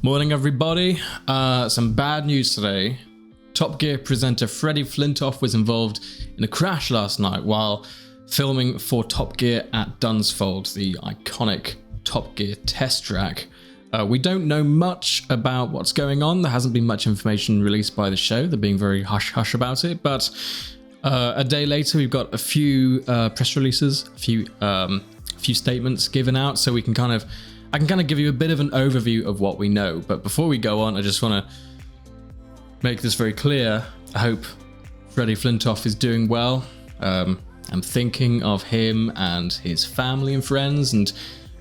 Morning everybody, some bad news today. Top Gear presenter Freddie Flintoff was involved in a crash last night while filming for Top Gear at Dunsfold, the iconic Top Gear test track. We don't know much about what's going on. There hasn't been much information released by the show. They're being very hush-hush about it, but a day later we've got a few press releases, a few statements given out, so I can kind of give you a bit of an overview of what we know. But before we go on, I just want to make this very clear. I hope Freddie Flintoff is doing well. I'm thinking of him and his family and friends, and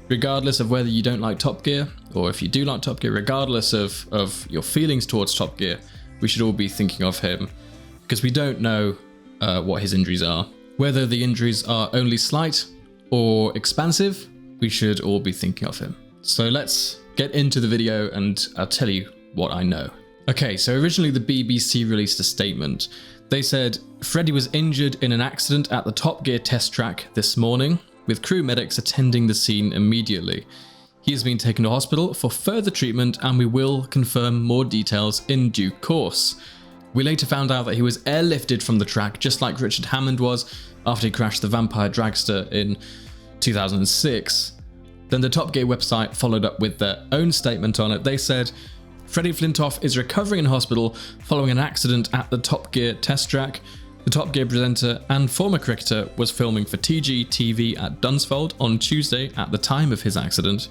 regardless of whether you don't like Top Gear or if you do like Top Gear, regardless of your feelings towards Top Gear, we should all be thinking of him because we don't know what his injuries are. Whether the injuries are only slight or expansive, we should all be thinking of him. So let's get into the video and I'll tell you what I know. Okay, so originally the BBC released a statement. They said, Freddie was injured in an accident at the Top Gear test track this morning, with crew medics attending the scene immediately. He has been taken to hospital for further treatment and we will confirm more details in due course. We later found out that he was airlifted from the track just like Richard Hammond was after he crashed the Vampire Dragster in 2006. Then the Top Gear website followed up with their own statement on it. They said, Freddie Flintoff is recovering in hospital following an accident at the Top Gear test track. The Top Gear presenter and former cricketer was filming for TG TV at Dunsfold on Tuesday at the time of his accident.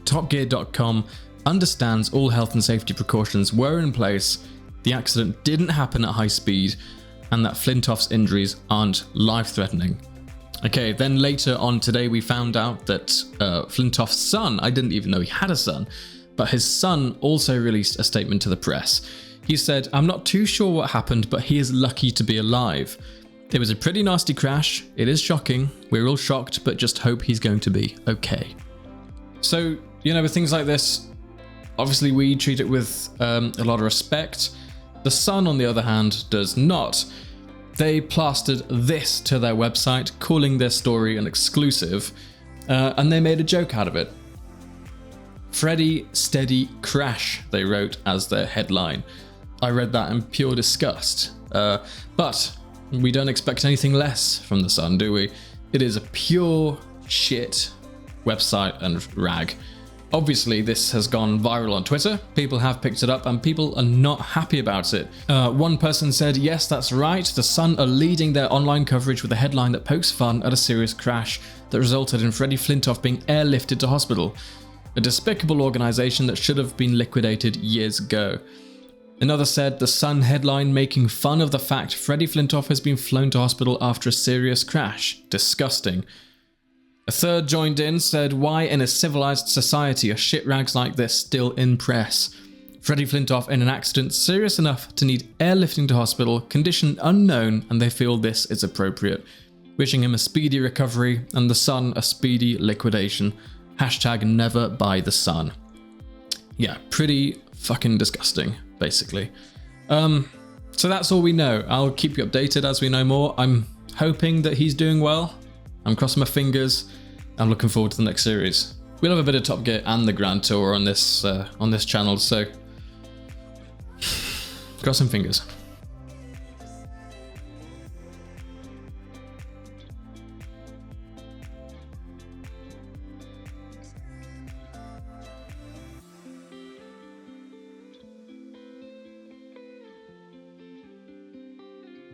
TopGear.com understands all health and safety precautions were in place. The accident didn't happen at high speed and that Flintoff's injuries aren't life-threatening. Okay, then later on today we found out that Flintoff's son, I didn't even know he had a son, but his son also released a statement to the press. He said, I'm not too sure what happened, but he is lucky to be alive. It was a pretty nasty crash. It is shocking. We're all shocked, but just hope he's going to be okay. So, with things like this, obviously we treat it with a lot of respect. The son, on the other hand, does not. They plastered this to their website, calling their story an exclusive, and they made a joke out of it. Freddie steady crash, they wrote as their headline. I read that in pure disgust. But we don't expect anything less from the Sun, do we? It is a pure shit website and rag. Obviously, this has gone viral on Twitter. People have picked it up and people are not happy about it. One person said, yes, that's right. The Sun are leading their online coverage with a headline that pokes fun at a serious crash that resulted in Freddie Flintoff being airlifted to hospital. A despicable organisation that should have been liquidated years ago. Another said, the Sun headline making fun of the fact Freddie Flintoff has been flown to hospital after a serious crash. Disgusting. A third joined in, said, why in a civilised society are shit rags like this still in press? Freddie Flintoff in an accident serious enough to need airlifting to hospital, condition unknown, and they feel this is appropriate. Wishing him a speedy recovery and the Sun a speedy liquidation. Hashtag never buy the Sun. Yeah, pretty fucking disgusting, basically. So that's all we know. I'll keep you updated as we know more. I'm hoping that he's doing well. I'm crossing my fingers. I'm looking forward to the next series. We'll have a bit of Top Gear and the Grand Tour on this channel, so crossing fingers.